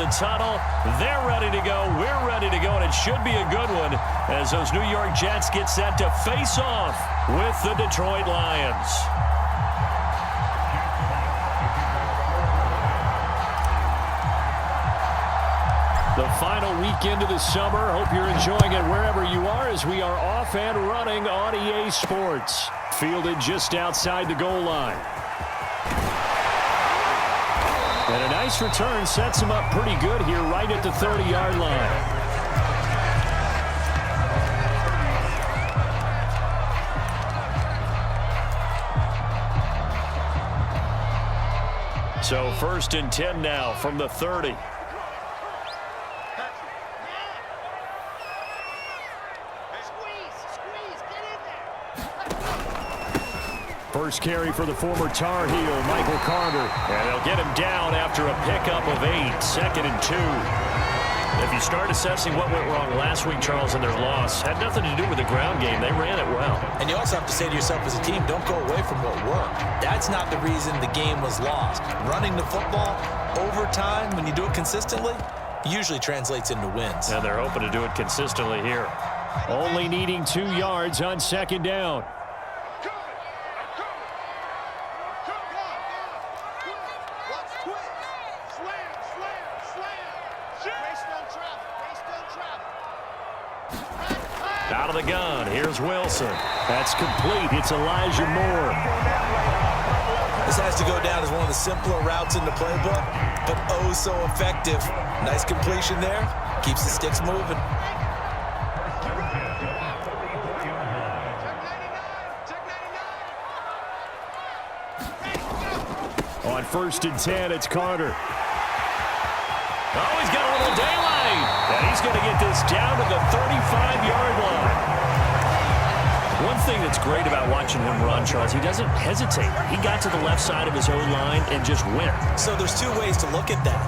the tunnel. They're ready to go. We're ready to go, and it should be a good one as those New York Jets get set to face off with the Detroit Lions. The final weekend of the summer. Hope you're enjoying it wherever you are as we are off and running on EA Sports. Fielded just outside the goal line. And a nice return sets him up pretty good here right at the 30-yard line. So 1st and 10 now from the 30. First carry for the former Tar Heel, Michael Carter. And they'll get him down after a pickup of 8, 2nd and 2. If you start assessing what went wrong last week, Charles, in their loss, had nothing to do with the ground game. They ran it well. And you also have to say to yourself as a team, don't go away from what worked. That's not the reason the game was lost. Running the football over time, when you do it consistently, usually translates into wins. And they're hoping to do it consistently here. Only needing 2 yards on 2nd down. Out of the gun, here's Wilson. That's complete. It's Elijah Moore. This has to go down as one of the simpler routes in the playbook, but oh so effective. Nice completion there. Keeps the sticks moving. On 1st and 10, it's Carter. Oh, he's got a little daylight. And he's going to get this down to the 35-yard line. One thing that's great about watching him run, Charles, he doesn't hesitate. He got to the left side of his own line and just went. So there's 2 ways to look at that.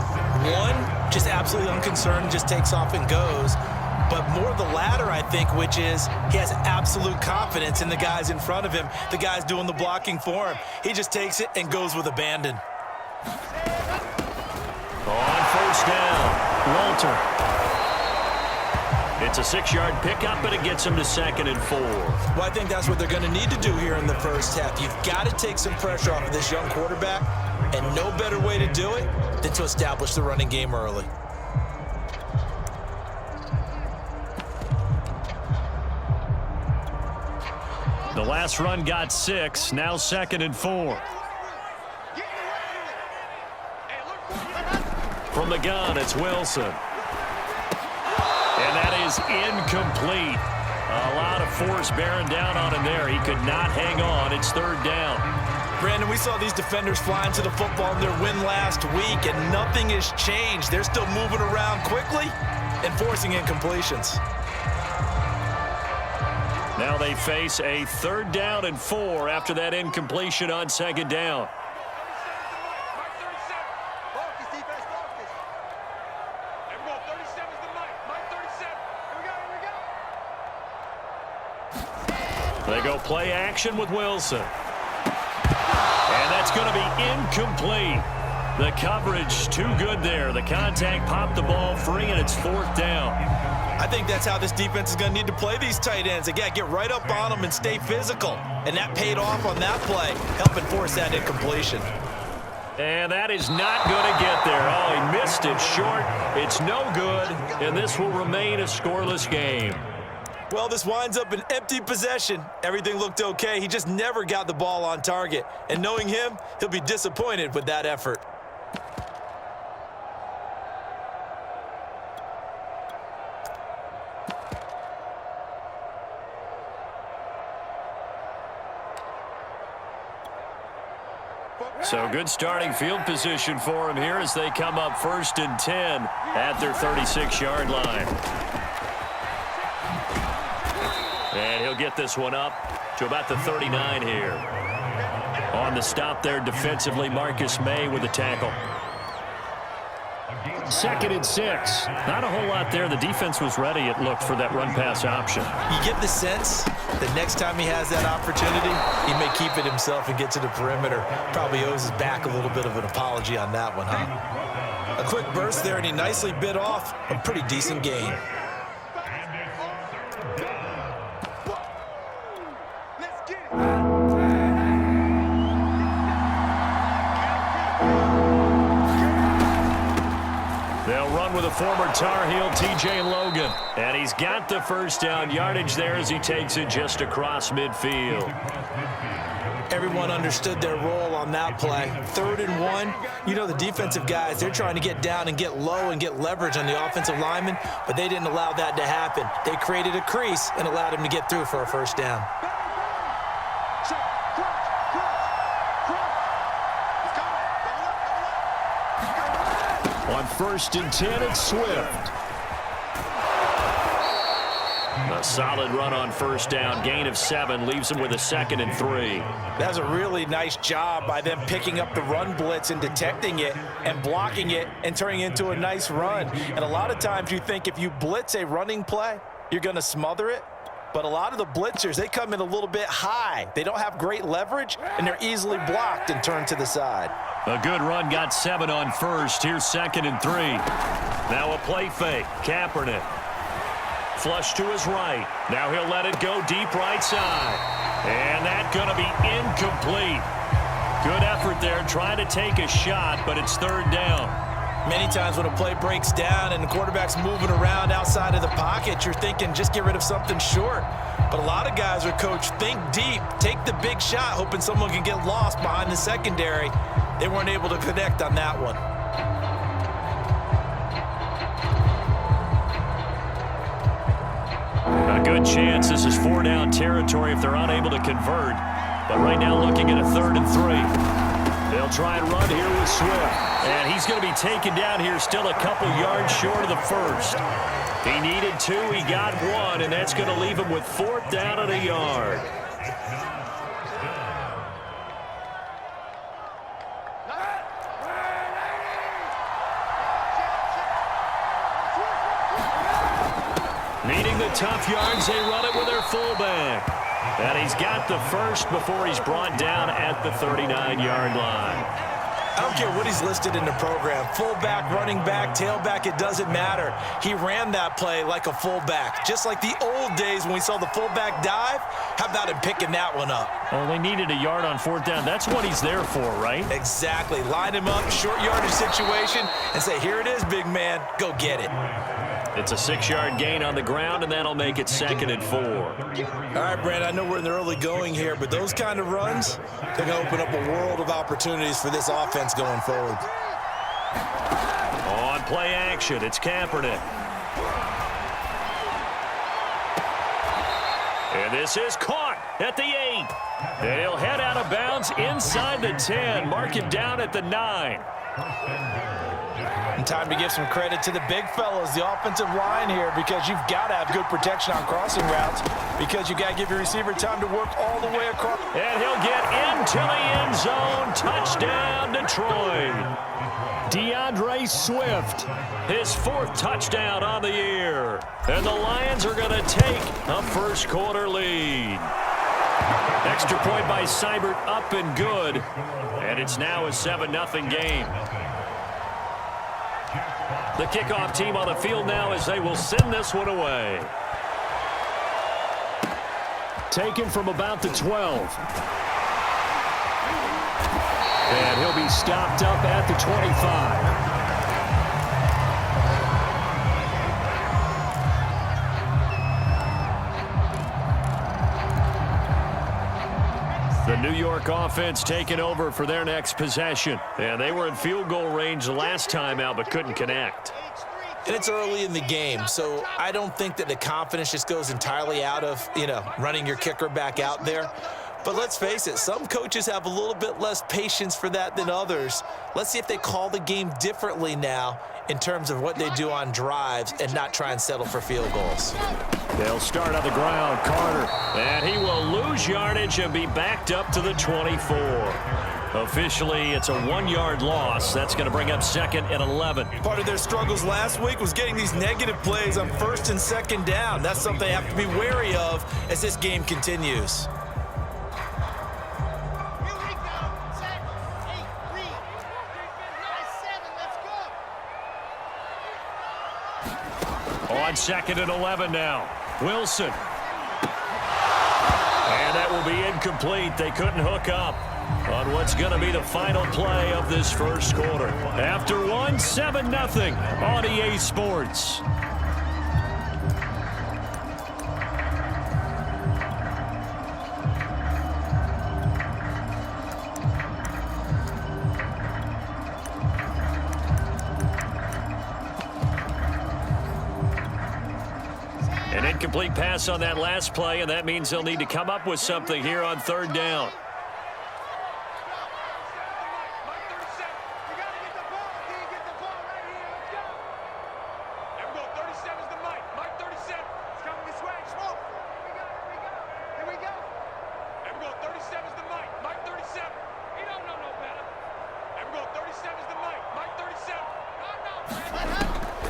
One, just absolutely unconcerned, just takes off and goes. But more the latter, I think, which is he has absolute confidence in the guys in front of him, the guys doing the blocking for him. He just takes it and goes with abandon. On 1st down, Walter. It's a 6-yard pickup, but it gets him to 2nd and 4. Well, I think that's what they're going to need to do here in the first half. You've got to take some pressure off of this young quarterback, and no better way to do it than to establish the running game early. The last run got 6, now 2nd and 4. From the gun, it's Wilson. And that is incomplete. A lot of force bearing down on him there. He could not hang on. It's 3rd down. Brandon, we saw these defenders flying to the football in their win last week, and nothing has changed. They're still moving around quickly and forcing incompletions. Now they face a 3rd down and 4 after that incompletion on 2nd down. They go play action with Wilson. And that's going to be incomplete. The coverage too good there. The contact popped the ball free, and it's 4th down. I think that's how this defense is going to need to play these tight ends. Again, get right up on them and stay physical. And that paid off on that play, helping force that incompletion. And that is not going to get there. Oh, he missed it short. It's no good, and this will remain a scoreless game. Well, this winds up an empty possession. Everything looked okay. He just never got the ball on target. And knowing him, he'll be disappointed with that effort. So good starting field position for him here as they come up 1st and 10 at their 36-yard line. And he'll get this one up to about the 39 here. On the stop there defensively, Marcus May with the tackle. 2nd and 6. Not a whole lot there. The defense was ready, it looked, for that run-pass option. You get the sense that next time he has that opportunity, he may keep it himself and get to the perimeter. Probably owes his back a little bit of an apology on that one, huh? A quick burst there, and he nicely bit off a pretty decent gain. They'll run with a former Tar Heel, T.J. Logan. And he's got the first down yardage there as he takes it just across midfield. Everyone understood their role on that play. 3rd and 1. You know, the defensive guys, they're trying to get down and get low and get leverage on the offensive lineman, but they didn't allow that to happen. They created a crease and allowed him to get through for a first down. On 1st and 10, it's Swift. A solid run on first down. Gain of 7 leaves him with a 2nd and 3. That's a really nice job by them picking up the run blitz and detecting it and blocking it and turning it into a nice run. And a lot of times you think if you blitz a running play, you're going to smother it. But a lot of the blitzers, they come in a little bit high. They don't have great leverage, and they're easily blocked and turned to the side. A good run, got 7 on first. Here's 2nd and 3. Now a play fake. Kaepernick. Flush to his right. Now he'll let it go deep right side. And that's going to be incomplete. Good effort there, trying to take a shot, but it's 3rd down. Many times when a play breaks down and the quarterback's moving around outside of the pocket, you're thinking just get rid of something short. But a lot of guys are coached, think deep, take the big shot, hoping someone can get lost behind the secondary. They weren't able to connect on that one. A good chance this is 4-down territory if they're unable to convert. But right now looking at a 3rd and 3. They'll try and run here with Swift. And he's going to be taken down here still a couple yards short of the first. He needed 2, he got 1, and that's going to leave him with 4th down and a yard. Needing the tough yards, they run it with their fullback. And he's got the first before he's brought down at the 39-yard line. I don't care what he's listed in the program. Fullback, running back, tailback, it doesn't matter. He ran that play like a fullback. Just like the old days when we saw the fullback dive. How about him picking that one up? Well, they needed a yard on 4th down. That's what he's there for, right? Exactly. Line him up, short yardage situation, and say, here it is, big man. Go get it. It's a 6-yard gain on the ground, and that'll make it 2nd and 4. All right, Brand, I know we're in the early going here, but those kind of runs, they're going to open up a world of opportunities for this offense going forward. On play action, it's Kaepernick. And this is caught at the 8. And he'll head out of bounds inside the 10, mark it down at the 9. And time to give some credit to the big fellas, the offensive line here, because you've got to have good protection on crossing routes, because you've got to give your receiver time to work all the way across. And he'll get into the end zone. Touchdown, Detroit. DeAndre Swift, his 4th touchdown on the year. And the Lions are going to take a first-quarter lead. Extra point by Seibert, up and good. And it's now a 7-0 game. The kickoff team on the field now as they will send this one away. Taken from about the 12. And he'll be stopped up at the 25. The New York offense taking over for their next possession. And they were in field goal range the last time out, but couldn't connect. And it's early in the game, so I don't think that the confidence just goes entirely out of, running your kicker back out there. But let's face it, some coaches have a little bit less patience for that than others. Let's see if they call the game differently now in terms of what they do on drives and not try and settle for field goals. They'll start on the ground, Carter, and he will lose yardage and be backed up to the 24. Officially, it's a 1-yard loss. That's going to bring up 2nd and 11. Part of their struggles last week was getting these negative plays on 1st and 2nd down. That's something they have to be wary of as this game continues. On 2nd and 11 now. Wilson. And that will be incomplete. They couldn't hook up on what's going to be the final play of this first quarter. After one, 7-0 on EA Sports. An incomplete pass on that last play, and that means they'll need to come up with something here on 3rd down.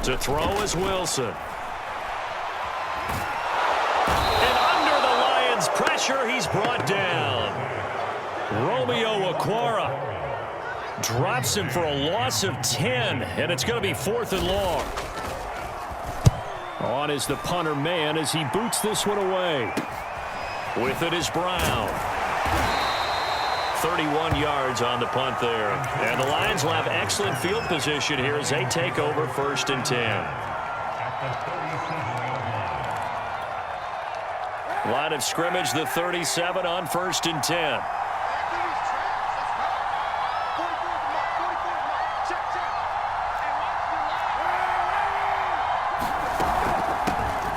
To throw is Wilson. Pressure, he's brought down. Romeo Okwara drops him for a loss of 10, and it's going to be 4th and long. On is the punter man as he boots this one away. With it is Brown. 31 yards on the punt there. And the Lions will have excellent field position here as they take over 1st and 10. Line of scrimmage, the 37 on 1st and 10.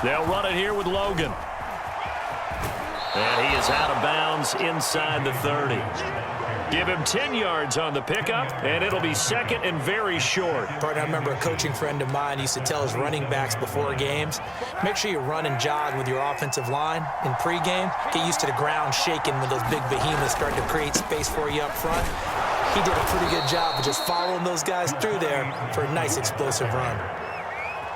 They'll run it here with Logan. And he is out of bounds inside the 30. Give him 10 yards on the pickup, and it'll be 2nd and very short. Partner, I remember a coaching friend of mine used to tell his running backs before games, make sure you run and jog with your offensive line in pregame. Get used to the ground shaking when those big behemoths start to create space for you up front. He did a pretty good job of just following those guys through there for a nice explosive run.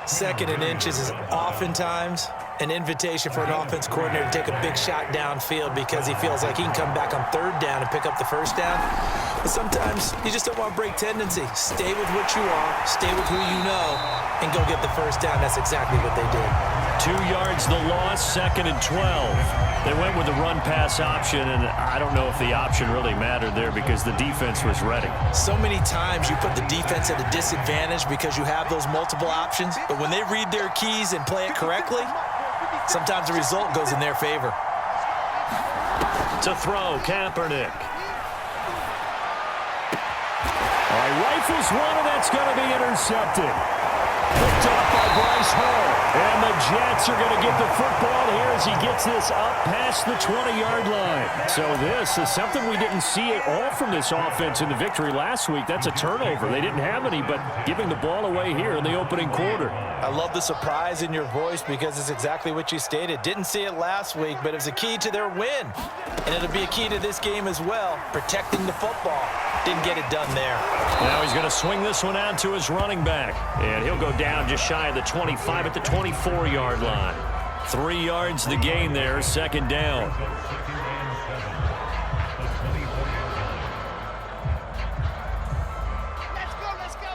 2nd and inches is oftentimes an invitation for an offense coordinator to take a big shot downfield because he feels like he can come back on 3rd down and pick up the 1st down. But sometimes you just don't want to break tendency. Stay with what you are, stay with who you know, and go get the 1st down. That's exactly what they did. 2 yards the loss, 2nd and 12. They went with the run-pass option, and I don't know if the option really mattered there because the defense was ready. So many times you put the defense at a disadvantage because you have those multiple options, but when they read their keys and play it correctly, sometimes the result goes in their favor. To throw, Kaepernick. All right, rifles one, and that's going to be intercepted. Picked up by Bryce Hall. And the Jets are going to get the football here as he gets this up past the 20-yard line. So this is something we didn't see at all from this offense in the victory last week. That's a turnover. They didn't have any, but giving the ball away here in the opening quarter. I love the surprise in your voice because it's exactly what you stated. Didn't see it last week, but it was a key to their win. And it'll be a key to this game as well, protecting the football. Didn't get it done there. Now he's going to swing this one out to his running back. And he'll go down just shy of the 25 at the 24-yard line. 3 yards the gain there, 2nd down. Let's go.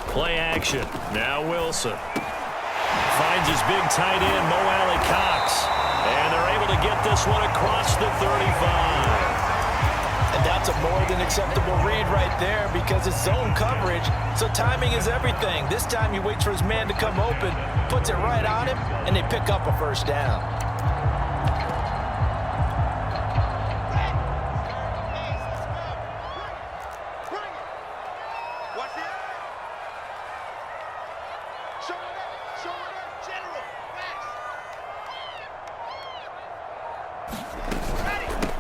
Play action. Now Wilson. Finds his big tight end, Mo Alley-Cox. And they're able to get this one across the 35. And that's a more than acceptable read right there because it's zone coverage, so timing is everything. This time he waits for his man to come open, puts it right on him, and they pick up a 1st down.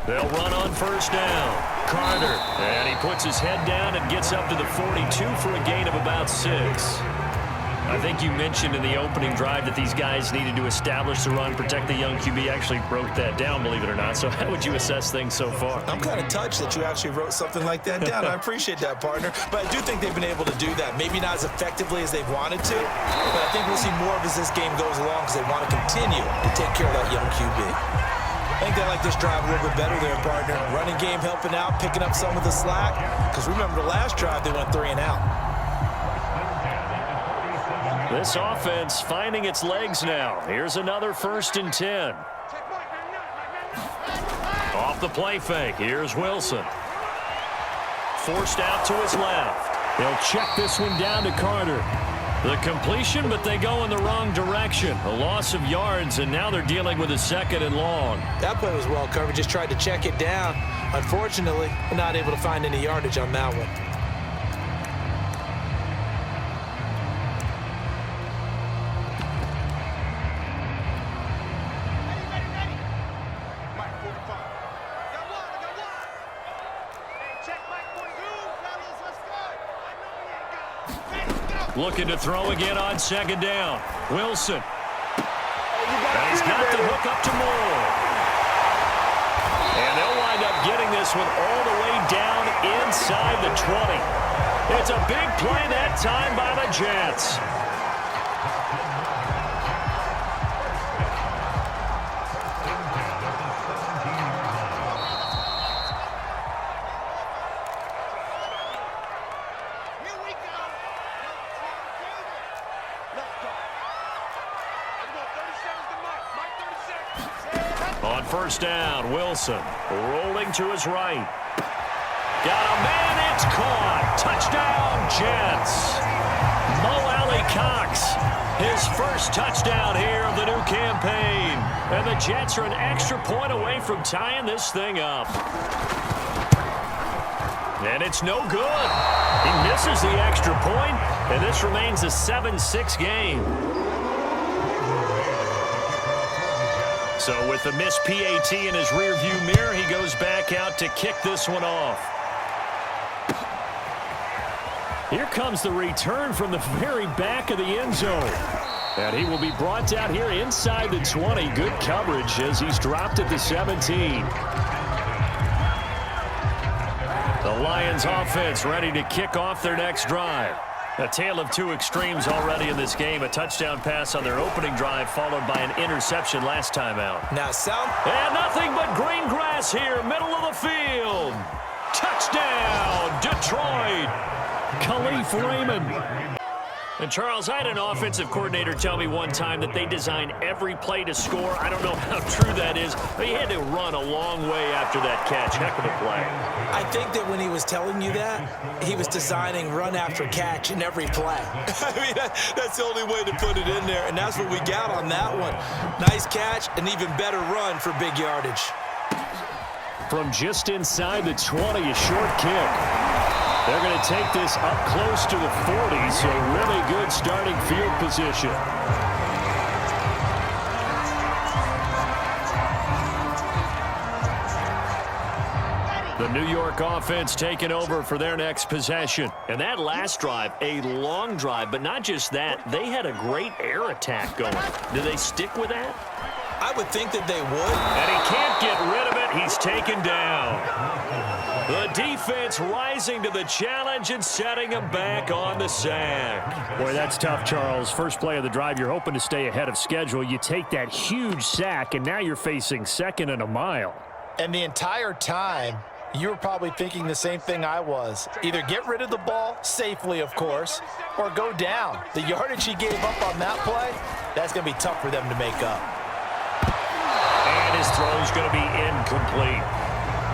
They'll run on 1st down. Carter, and he puts his head down and gets up to the 42 for a gain of about 6. I think you mentioned in the opening drive that these guys needed to establish the run, protect the young QB. Actually wrote that down, believe it or not. So how would you assess things so far? I'm kind of touched that you actually wrote something like that down. I appreciate that, partner. But I do think they've been able to do that. Maybe not as effectively as they've wanted to, but I think we'll see more of as this game goes along because they want to continue to take care of that young QB. I think they like this drive a little bit better there, partner. Running game helping out, picking up some of the slack. Because remember the last drive, they went 3 and out. This offense finding its legs now. Here's another 1st and 10. Off the play fake. Here's Wilson. Forced out to his left. They'll check this one down to Carter. The completion, but they go in the wrong direction. A loss of yards, and now they're dealing with a 2nd and long. That play was well covered. Just tried to check it down. Unfortunately, not able to find any yardage on that one. Looking to throw again on 2nd down. Wilson. And he's got the hook up to Moore. And they'll wind up getting this one all the way down inside the 20. It's a big play that time by the Jets. On 1st down, Wilson rolling to his right. Got a man, it's caught. Touchdown, Jets. Mo Alley Cox, his first touchdown here of the new campaign. And the Jets are an extra point away from tying this thing up. And it's no good. He misses the extra point, and this remains a 7-6 game. So with the missed PAT in his rearview mirror, he goes back out to kick this one off. Here comes the return from the very back of the end zone. And he will be brought down here inside the 20. Good coverage as he's dropped at the 17. The Lions offense ready to kick off their next drive. A tale of two extremes already in this game. A touchdown pass on their opening drive followed by an interception last time out. Now, and nothing but green grass here, middle of the field. Touchdown, Detroit. Khalif Raymond. And, Charles, I had an offensive coordinator tell me one time that they design every play to score. I don't know how true that is, but he had to run a long way after that catch. Heck of a play. I think that when he was telling you that, he was designing run after catch in every play. I mean, that's the only way to put it in there, and that's what we got on that one. Nice catch, an even better run for big yardage. From just inside the 20, a short kick. They're going to take this up close to the 40, so really good starting field position. The New York offense taking over for their next possession. And that last drive, a long drive, but not just that. They had a great air attack going. Do they stick with that? I would think that they would. And he can't get rid of it. He's taken down. The defense rising to the challenge and setting him back on the sack. Boy, that's tough, Charles. First play of the drive, you're hoping to stay ahead of schedule. You take that huge sack, and now you're facing 2nd and a mile. And the entire time, you were probably thinking the same thing I was. Either get rid of the ball, safely, of course, or go down. The yardage he gave up on that play, that's going to be tough for them to make up. And his throw is going to be incomplete.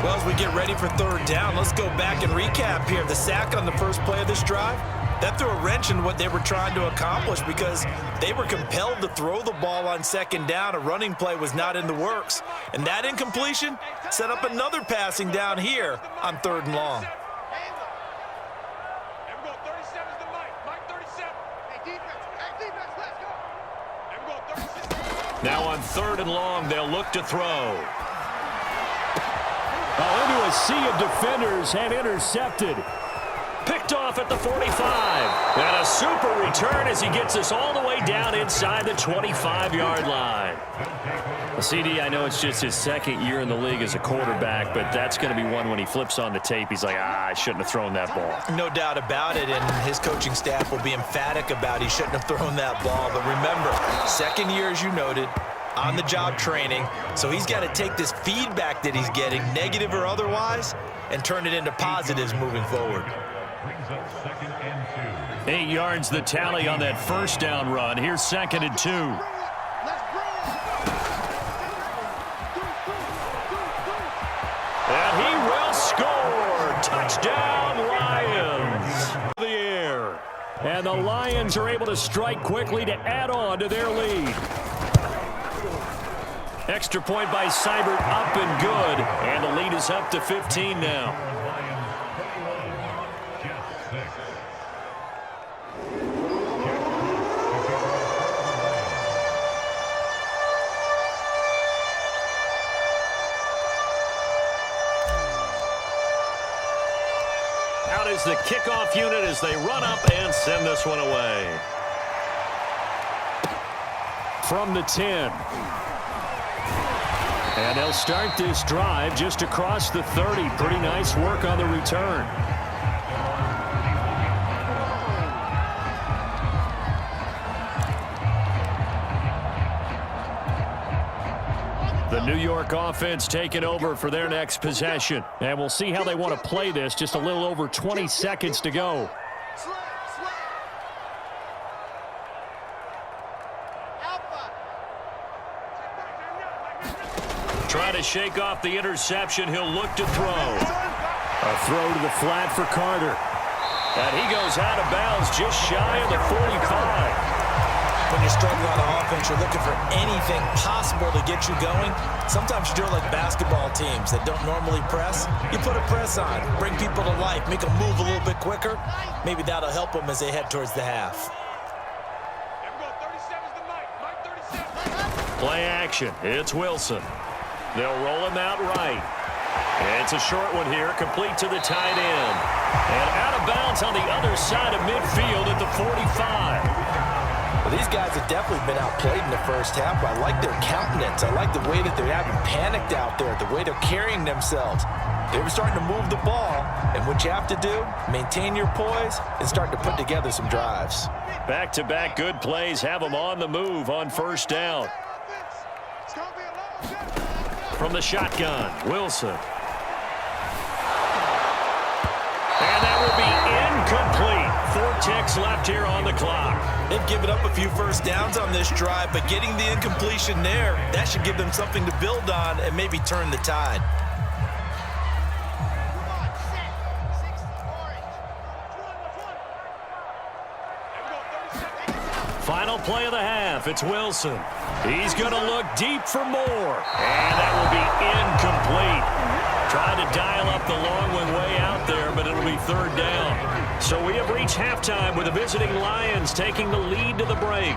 Well, as we get ready for 3rd down, let's go back and recap here. The sack on the first play of this drive, that threw a wrench in what they were trying to accomplish because they were compelled to throw the ball on 2nd down. A running play was not in the works. And that incompletion set up another passing down here on 3rd and long. Now on 3rd and long, they'll look to throw. Into a sea of defenders and intercepted. Picked off at the 45. And a super return as he gets us all the way down inside the 25-yard line. CD, I know it's just his 2nd year in the league as a quarterback, but that's going to be one when he flips on the tape. He's like, I shouldn't have thrown that ball. No doubt about it, and his coaching staff will be emphatic about he shouldn't have thrown that ball. But remember, 2nd year, as you noted, on-the-job training, so he's got to take this feedback that he's getting, negative or otherwise, and turn it into positives moving forward. 8 yards the tally on that first down run. Here's 2nd and 2. And he will score. Touchdown, Lions. The air. And the Lions are able to strike quickly to add on to their lead. Extra point by Seibert, up and good. And the lead is up to 15 now. Out is the kickoff unit as they run up and send this one away. From the 10. And they'll start this drive just across the 30. Pretty nice work on the return. The New York offense taking over for their next possession. And we'll see how they want to play this. Just a little over 20 seconds to go. Trying to shake off the interception. He'll look to throw. A throw to the flat for Carter. And he goes out of bounds just shy of the 45. When you're struggling on offense, you're looking for anything possible to get you going. Sometimes you do it like basketball teams that don't normally press. You put a press on, bring people to life, make them move a little bit quicker. Maybe that'll help them as they head towards the half. Play action. It's Wilson. They'll roll him out right. And it's a short one here, complete to the tight end. And out of bounds on the other side of midfield at the 45. Well, these guys have definitely been outplayed in the first half, but I like their countenance. I like the way that they're having panicked out there, the way they're carrying themselves. They were starting to move the ball, and what you have to do, maintain your poise and start to put together some drives. Back-to-back good plays have them on the move on first down. From the shotgun, Wilson. And that will be incomplete. 4 ticks left here on the clock. They've given up a few first downs on this drive, but getting the incompletion there, that should give them something to build on and maybe turn the tide. Final play of the half. It's Wilson. He's going to look deep for more. And that will be incomplete. Trying to dial up the long one way out there, but it'll be 3rd down. So we have reached halftime with the visiting Lions taking the lead to the break.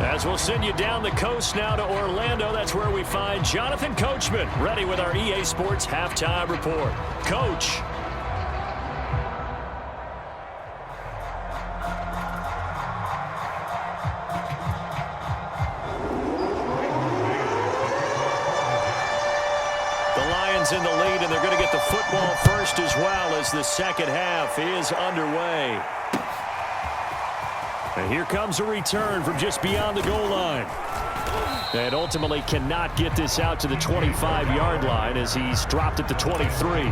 As we'll send you down the coast now to Orlando, that's where we find Jonathan Coachman ready with our EA Sports halftime report. Coach. In the lead, and they're going to get the football first as well as the second half is underway. And here comes a return from just beyond the goal line. And ultimately cannot get this out to the 25-yard line as he's dropped at the 23.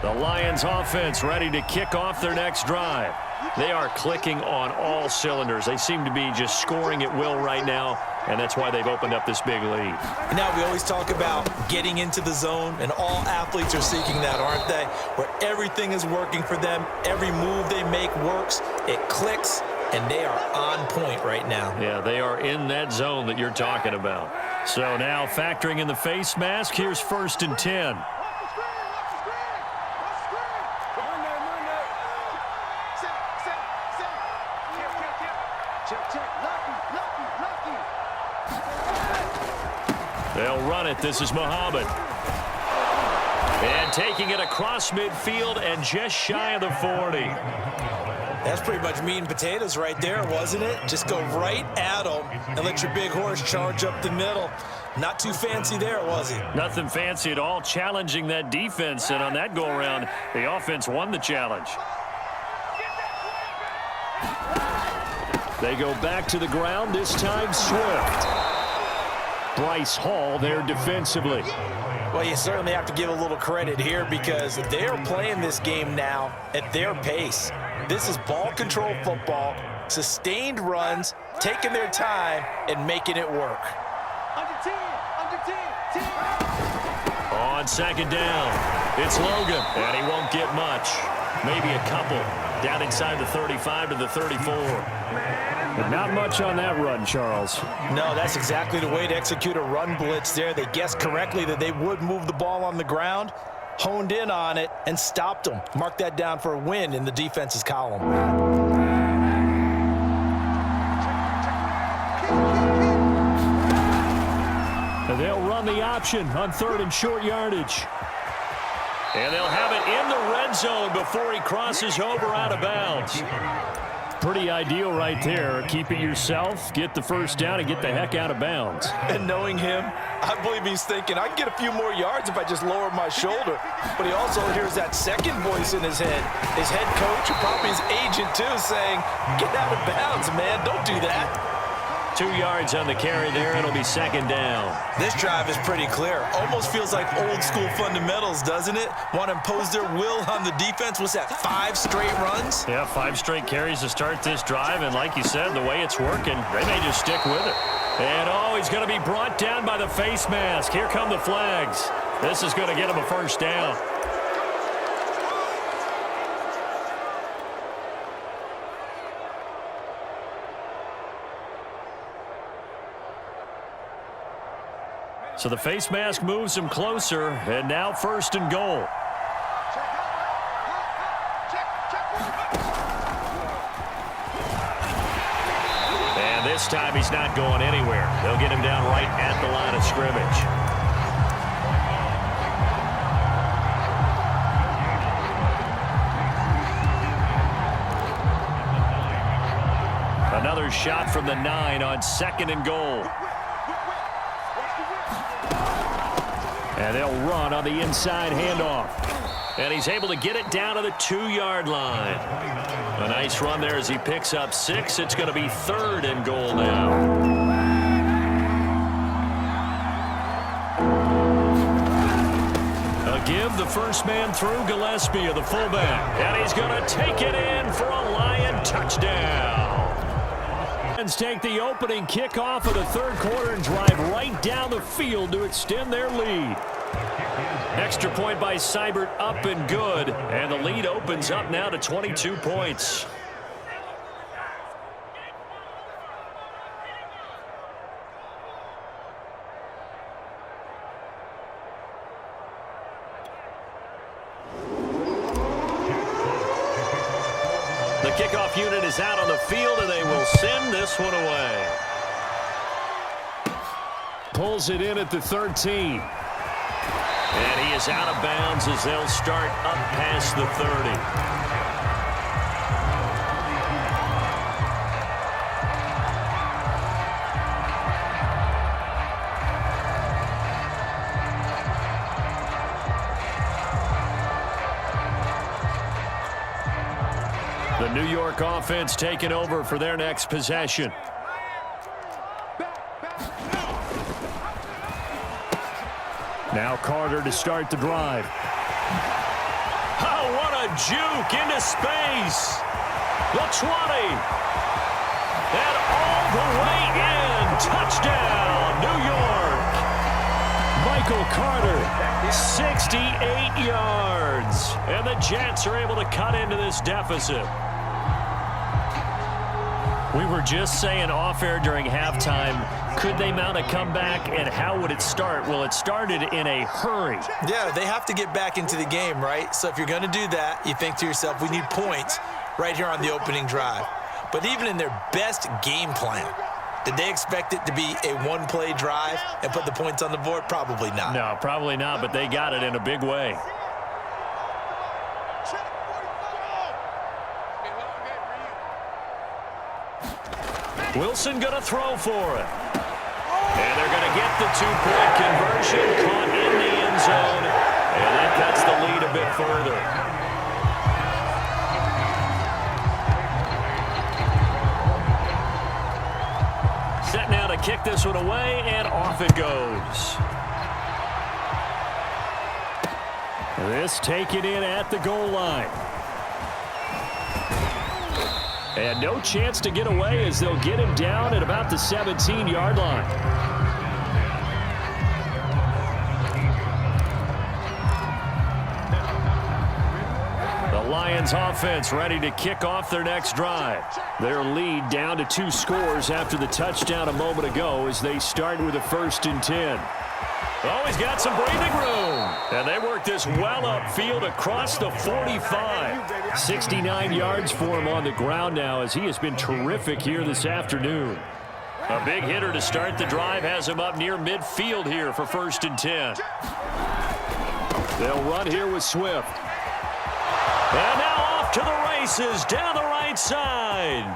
The Lions offense ready to kick off their next drive. They are clicking on all cylinders. They seem to be just scoring at will right now, and that's why they've opened up this big lead. Now we always talk about getting into the zone, and all athletes are seeking that, aren't they? Where everything is working for them, every move they make works, it clicks, and they are on point right now. Yeah, they are in that zone that you're talking about. So now factoring in the face mask, here's 1st and 10. They'll run it. This is Muhammad. And taking it across midfield and just shy of the 40. That's pretty much meat and potatoes right there, wasn't it? Just go right at them and let your big horse charge up the middle. Not too fancy there, was he? Nothing fancy at all, challenging that defense, and on that go-around, the offense won the challenge. They go back to the ground, this time Swift. Bryce Hall there defensively. Well, you certainly have to give a little credit here because they are playing this game now at their pace. This is ball control football, sustained runs, taking their time, and making it work. On second down, it's Logan, and he won't get much. Maybe a couple down inside the 35 to the 34. But not much on that run, Charles. No, that's exactly the way to execute a run blitz there. They guessed correctly that they would move the ball on the ground, honed in on it, and stopped them. Mark that down for a win in the defense's column. And they'll run the option on third and short yardage. And they'll have it in the red zone before he crosses over out of bounds. Pretty ideal right there. Keep it yourself, get the first down, and get the heck out of bounds. And knowing him, I believe he's thinking, I can get a few more yards if I just lower my shoulder. But he also hears that second voice in his head. His head coach, or probably his agent too, saying, get out of bounds, man. Don't do that. 2 yards on the carry there. It'll be second down. This drive is pretty clear. Almost feels like old school fundamentals, doesn't it? Want to impose their will on the defense. What's that, 5 straight runs? Yeah, 5 straight carries to start this drive. And like you said, the way it's working, they may just stick with it. And, oh, he's going to be brought down by the face mask. Here come the flags. This is going to get him a first down. So the face mask moves him closer, and now first and goal. And this time he's not going anywhere. They'll get him down right at the line of scrimmage. Another shot from the 9 on second and goal. And they'll run on the inside handoff. And he's able to get it down to the 2-yard line. A nice run there as he picks up 6. It's going to be third and goal now. A give, the first man through, Gillespie of the fullback. And he's going to take it in for a Lion touchdown. Take the opening kickoff of the third quarter and drive right down the field to extend their lead. Extra point by Seibert, up and good, and the lead opens up now to 22 points. The kickoff unit is out on the field, and they will send this one away. Pulls it in at the 13. And he is out of bounds as they'll start up past the 30. The New York offense taking over for their next possession. Now Carter to start the drive. Oh, what a juke into space. The 20. And all the way in. Touchdown, New York. Michael Carter, 68 yards. And the Jets are able to cut into this deficit. We were just saying off-air during halftime, could they mount a comeback, and how would it start? Well, it started in a hurry. Yeah, they have to get back into the game, right? So if you're going to do that, you think to yourself, we need points right here on the opening drive. But even in their best game plan, did they expect it to be a one-play drive and put the points on the board? Probably not. No, probably not, but they got it in a big way. Wilson going to throw for it. And they're going to get the two-point conversion, caught in the end zone, and that cuts the lead a bit further. Set now to kick this one away, and off it goes. This taken in at the goal line. And no chance to get away as they'll get him down at about the 17-yard line. The Lions offense ready to kick off their next drive. Their lead down to 2 scores after the touchdown a moment ago as they start with a 1st and 10. Oh, he's got some breathing room. And they work this well upfield across the 45. 69 yards for him on the ground now as he has been terrific here this afternoon. A big hitter to start the drive has him up near midfield here for 1st and 10. They'll run here with Swift. And now off to the races down the right side.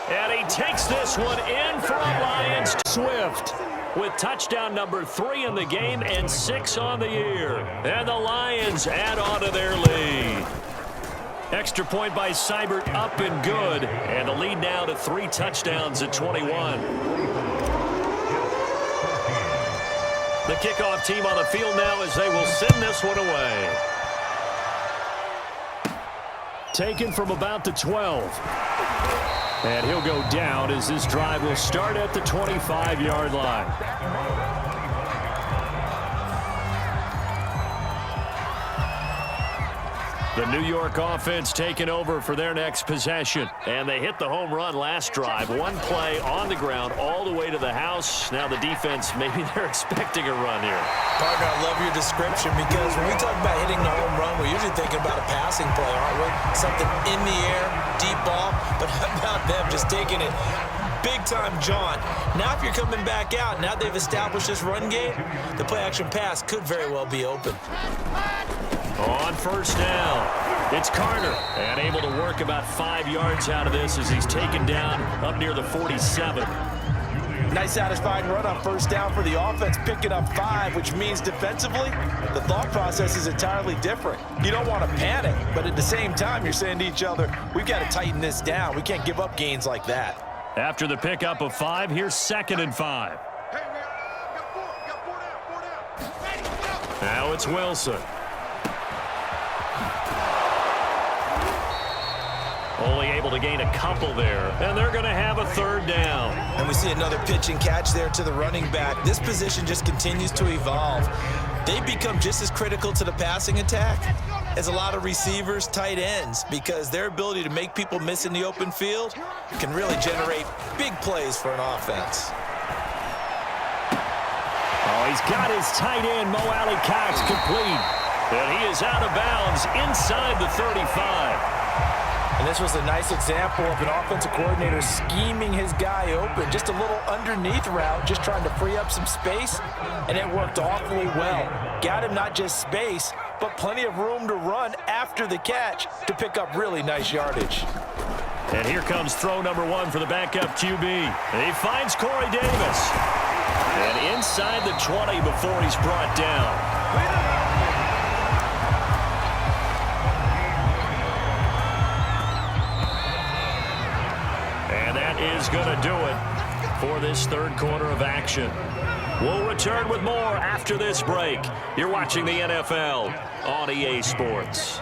And he takes this one in for a Lions. Swift with touchdown number 3 in the game and 6 on the year. And the Lions add on to their lead. Extra point by Seibert up and good. And the lead now to 3 touchdowns at 21. The kickoff team on the field now as they will send this one away. Taken from about the 12. And he'll go down as this drive will start at the 25-yard line. The New York offense taking over for their next possession. And they hit the home run last drive. One play on the ground all the way to the house. Now the defense, maybe they're expecting a run here. Partner, I love your description because when we talk about hitting the home run, we're usually thinking about a passing play, aren't we? Something in the air, deep ball. But how about them just taking it big-time jaunt? Now if you're coming back out, now they've established this run game, the play-action pass could very well be open. On 1st down, it's Carter, and able to work about 5 yards out of this as he's taken down up near the 47. Nice satisfying run on 1st down for the offense, picking up 5, which means defensively, the thought process is entirely different. You don't want to panic, but at the same time, you're saying to each other, we've got to tighten this down. We can't give up gains like that. After the pickup of 5, here's 2nd and 5. Now it's Wilson. Only able to gain a couple there, and they're going to have a 3rd down. And we see another pitch and catch there to the running back. This position just continues to evolve. They become just as critical to the passing attack as a lot of receivers, tight ends, because their ability to make people miss in the open field can really generate big plays for an offense. Oh, he's got his tight end, Mo Alley Cox, complete. And he is out of bounds inside the 35. And this was a nice example of an offensive coordinator scheming his guy open. Just a little underneath route, just trying to free up some space, and it worked awfully well. Got him not just space, but plenty of room to run after the catch to pick up really nice yardage. And here comes throw number 1 for the backup QB. And he finds Corey Davis. And inside the 20 before he's brought down. Is going to do it for this 3rd quarter of action. We'll return with more after this break. You're watching the NFL on EA Sports.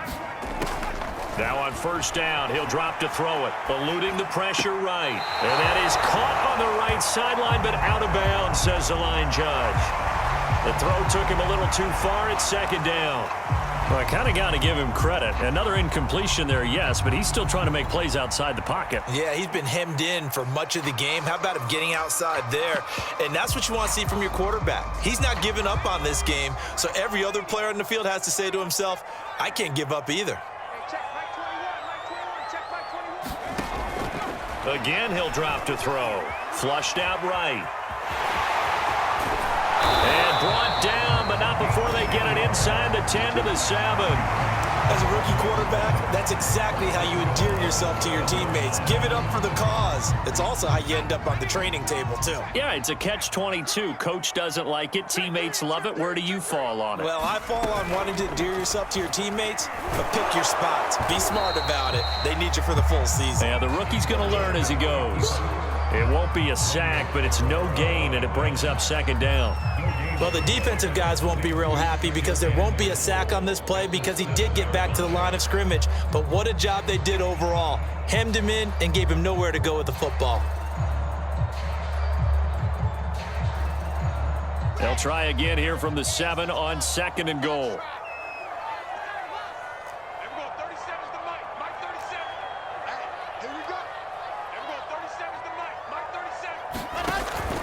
Now on 1st down, he'll drop to throw it, eluding the pressure right. And that is caught on the right sideline, but out of bounds, says the line judge. The throw took him a little too far at 2nd down. Well, I kind of got to give him credit. Another incompletion there, yes, but he's still trying to make plays outside the pocket. Yeah, he's been hemmed in for much of the game. How about him getting outside there? And that's what you want to see from your quarterback. He's not giving up on this game, so every other player on the field has to say to himself, I can't give up either. Again, he'll drop to throw. Flushed out right. And brought down, but not before they get it inside the 10 to the 7. As a rookie quarterback, that's exactly how you endear yourself to your teammates. Give it up for the cause. It's also how you end up on the training table, too. Yeah, it's a catch-22. Coach doesn't like it. Teammates love it. Where do you fall on it? Well, I fall on wanting to endear yourself to your teammates, but pick your spots. Be smart about it. They need you for the full season. Yeah, the rookie's going to learn as he goes. It won't be a sack, but it's no gain, and it brings up second down. Well, the defensive guys won't be real happy because there won't be a sack on this play because he did get back to the line of scrimmage. But what a job they did overall. Hemmed him in and gave him nowhere to go with the football. They'll try again here from the 7 on 2nd and goal.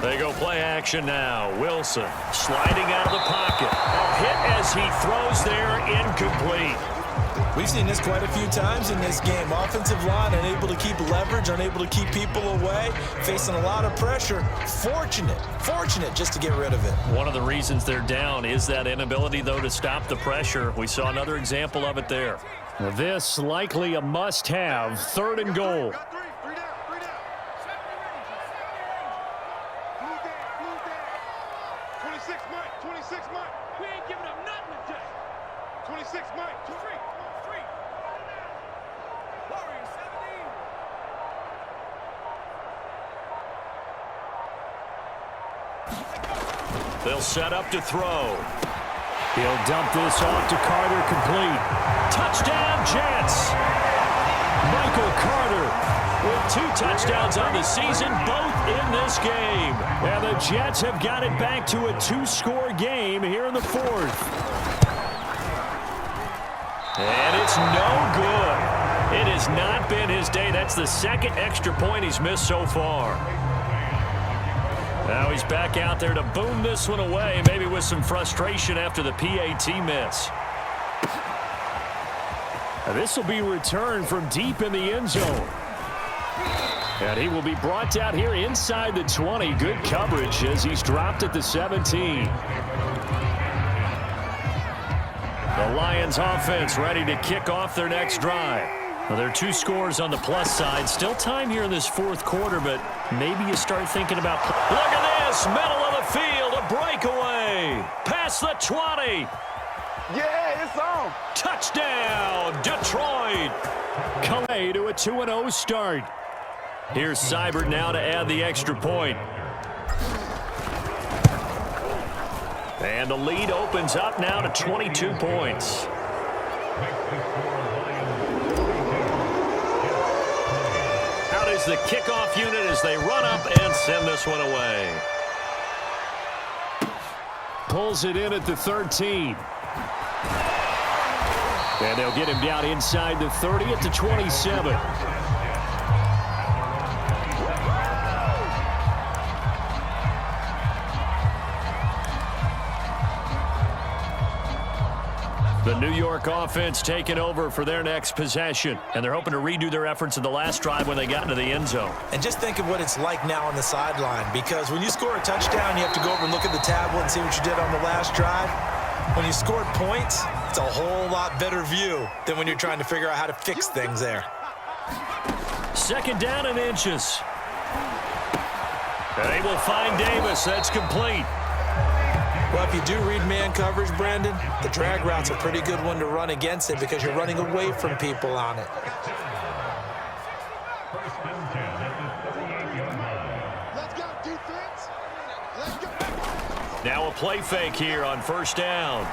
They go play action now. Wilson sliding out of the pocket. A hit as he throws there, incomplete. We've seen this quite a few times in this game. Offensive line unable to keep leverage, unable to keep people away, facing a lot of pressure. Fortunate just to get rid of it. One of the reasons they're down is that inability, though, to stop the pressure. We saw another example of it there. This likely a must-have. 3rd and goal. They'll set up to throw. He'll dump this off to Carter, complete. Touchdown, Jets! Michael Carter with 2 touchdowns on the season, both in this game. And the Jets have got it back to a 2-score game here in the 4th. And it's no good. It has not been his day. That's the 2nd extra point he's missed so far. Now he's back out there to boom this one away, maybe with some frustration after the PAT miss. This will be returned from deep in the end zone. And he will be brought down here inside the 20. Good coverage as he's dropped at the 17. The Lions offense ready to kick off their next drive. Well, there are 2 scores on the plus side. Still time here in this 4th quarter, but maybe you start thinking about... Look at this! Middle of the field, a breakaway! Past the 20! Yeah, it's on! Touchdown, Detroit! Calais to a 2-0 start. Here's Seibert now to add the extra point. And the lead opens up now to 22 points. Out is the kickoff unit as they run up and send this one away. Pulls it in at the 13. And they'll get him down inside the 30 at the 27. The New York offense taking over for their next possession. And they're hoping to redo their efforts in the last drive when they got into the end zone. And just think of what it's like now on the sideline, because when you score a touchdown, you have to go over and look at the tablet and see what you did on the last drive. When you scored points, it's a whole lot better view than when you're trying to figure out how to fix things there. 2nd down and inches. They will find Davis. That's complete. Well, if you do read man coverage, Brandon, the drag route's a pretty good one to run against it because you're running away from people on it. Let's go, defense! Let's go! Now a play fake here on 1st down.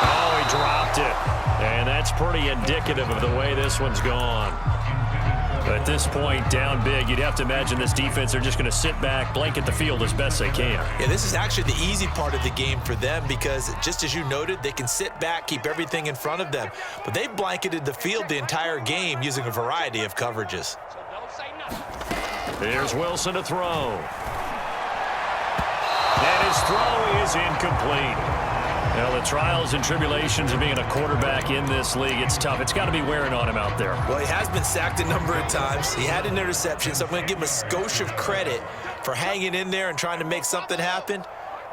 Oh, he dropped it. And that's pretty indicative of the way this one's gone. At this point, down big, you'd have to imagine this defense are just going to sit back, blanket the field as best they can. Yeah, this is actually the easy part of the game for them because, just as you noted, they can sit back, keep everything in front of them. But they've blanketed the field the entire game using a variety of coverages. Here's Wilson to throw. And his throw is incomplete. Well, the trials and tribulations of being a quarterback in this league, it's tough. It's got to be wearing on him out there. Well, he has been sacked a number of times. He had an interception, so I'm going to give him a skosh of credit for hanging in there and trying to make something happen,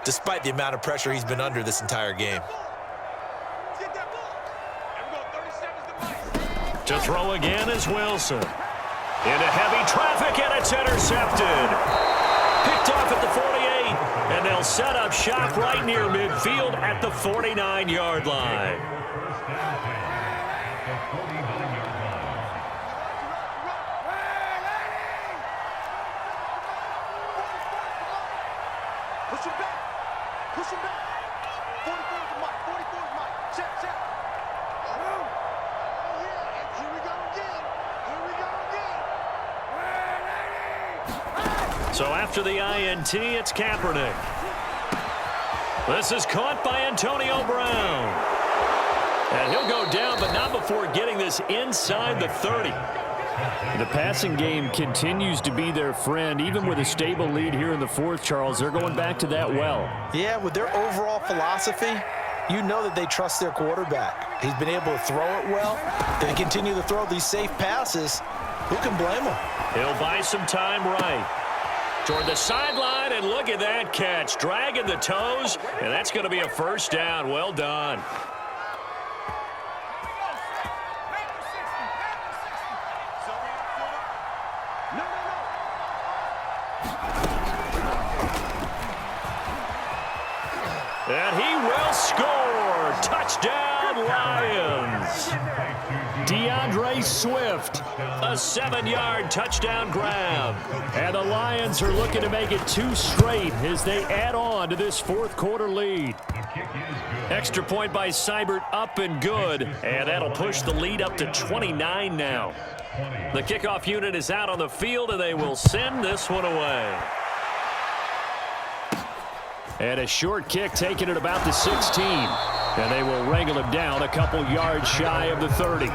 despite the amount of pressure he's been under this entire game. To throw again is Wilson. Into heavy traffic, and it's intercepted. Picked off at the 48, and they'll set up shop right near midfield at the 49-yard line. Push him back. Push him back. 44 is Mike. 44 is Mike. Check, check. Oh, yeah. Here we go again. Here we go again. So after the INT, it's Kaepernick. This is caught by Antonio Brown. And he'll go down, but not before getting this inside the 30. The passing game continues to be their friend. Even with a stable lead here in the fourth, Charles, they're going back to that well. Yeah, with their overall philosophy, you know that they trust their quarterback. He's been able to throw it well. They continue to throw these safe passes. Who can blame him? He'll buy some time right. Toward the sideline, and look at that catch. Dragging the toes, and that's going to be a first down. Well done. And he will score. Touchdown, Lions. DeAndre Swift. A 7-yard touchdown grab. And the Lions are looking to make it 2 straight as they add on to this fourth quarter lead. Extra point by Seibert, up and good. And that'll push the lead up to 29 now. The kickoff unit is out on the field, and they will send this one away. And a short kick taken at about the 16. And they will wrangle him down a couple yards shy of the 30.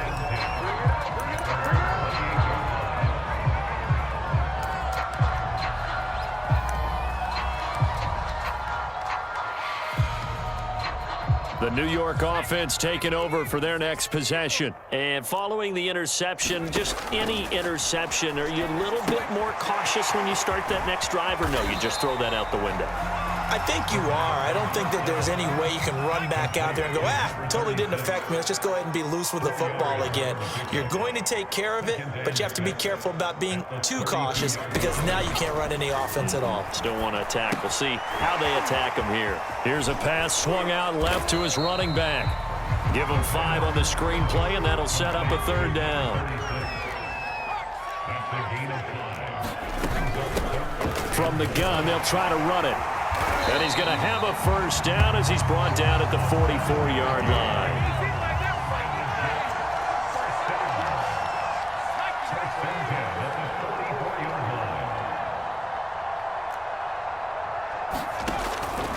The New York offense taking over for their next possession. And following the interception, just any interception, are you a little bit more cautious when you start that next drive, or no, you just throw that out the window? I think you are. I don't think that there's any way you can run back out there and go, totally didn't affect me. Let's just go ahead and be loose with the football again. You're going to take care of it, but you have to be careful about being too cautious because now you can't run any offense at all. Still want to attack. We'll see how they attack him here. Here's a pass swung out left to his running back. Give him 5 on the screen play, and that'll set up a third down. From the gun, they'll try to run it. And he's going to have a first down as he's brought down at the 44-yard line.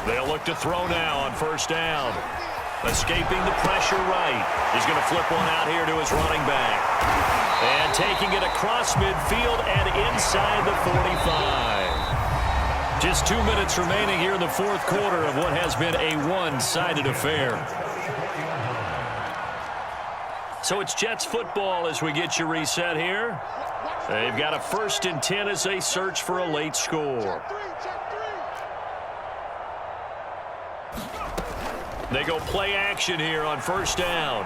They'll look to throw now on first down. Escaping the pressure right. He's going to flip one out here to his running back. And taking it across midfield and inside the 45. Just 2 minutes remaining here in the fourth quarter of what has been a one-sided affair. So it's Jets football as we get you reset here. They've got a 1st and 10 as they search for a late score. They go play action here on first down.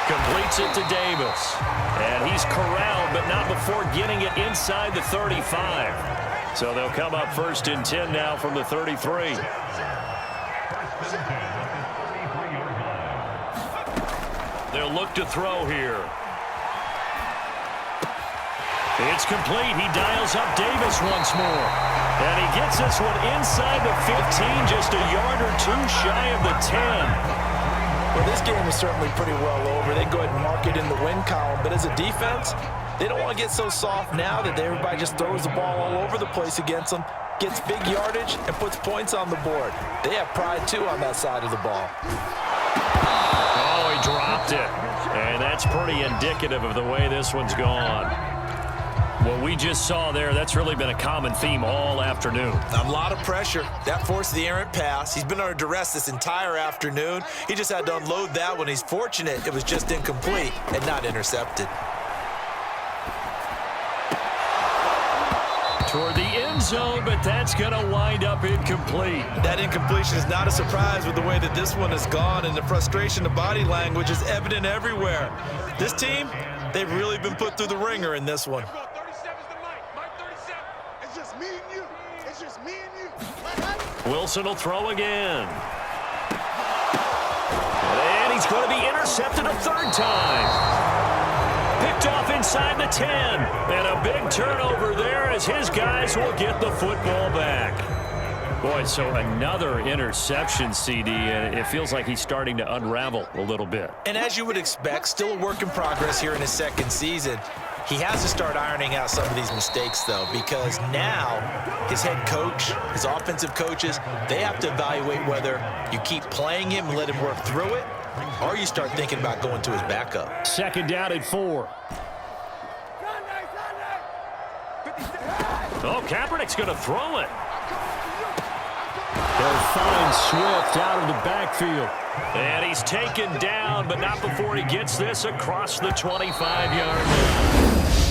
Completes it to Davis. And he's corralled, but not before getting it inside the 35. So they'll come up 1st and 10 now from the 33. They'll look to throw here. It's complete. He dials up Davis once more. And he gets this one inside the 15, just a yard or 2 shy of the 10. Well, this game is certainly pretty well over. They go ahead and mark it in the win column. But as a defense, they don't want to get so soft now that everybody just throws the ball all over the place against them, gets big yardage, and puts points on the board. They have pride, too, on that side of the ball. Oh, he dropped it. And that's pretty indicative of the way this one's gone. What we just saw there, that's really been a common theme all afternoon. A lot of pressure. That forced the errant pass. He's been under duress this entire afternoon. He just had to unload that one. He's fortunate it was just incomplete and not intercepted. Toward the end zone, but that's going to wind up incomplete. That incompletion is not a surprise with the way that this one has gone, and the frustration, the body language is evident everywhere. This team, they've really been put through the ringer in this one. 37's the Mike 37. It's just me and you. It's just me and you. Wilson will throw again. And he's going to be intercepted a third time. Picked off inside the 10. And a big turnover there as his guys will get the football back. Boy, so another interception, CD, and it feels like he's starting to unravel a little bit. And as you would expect, still a work in progress here in his second season. He has to start ironing out some of these mistakes, though, because now his head coach, his offensive coaches, they have to evaluate whether you keep playing him and let him work through it, or you start thinking about going to his backup. Second down at 4. Oh, Kaepernick's going to throw it. They'll find Swift out of the backfield. And he's taken down, but not before he gets this across the 25-yard line.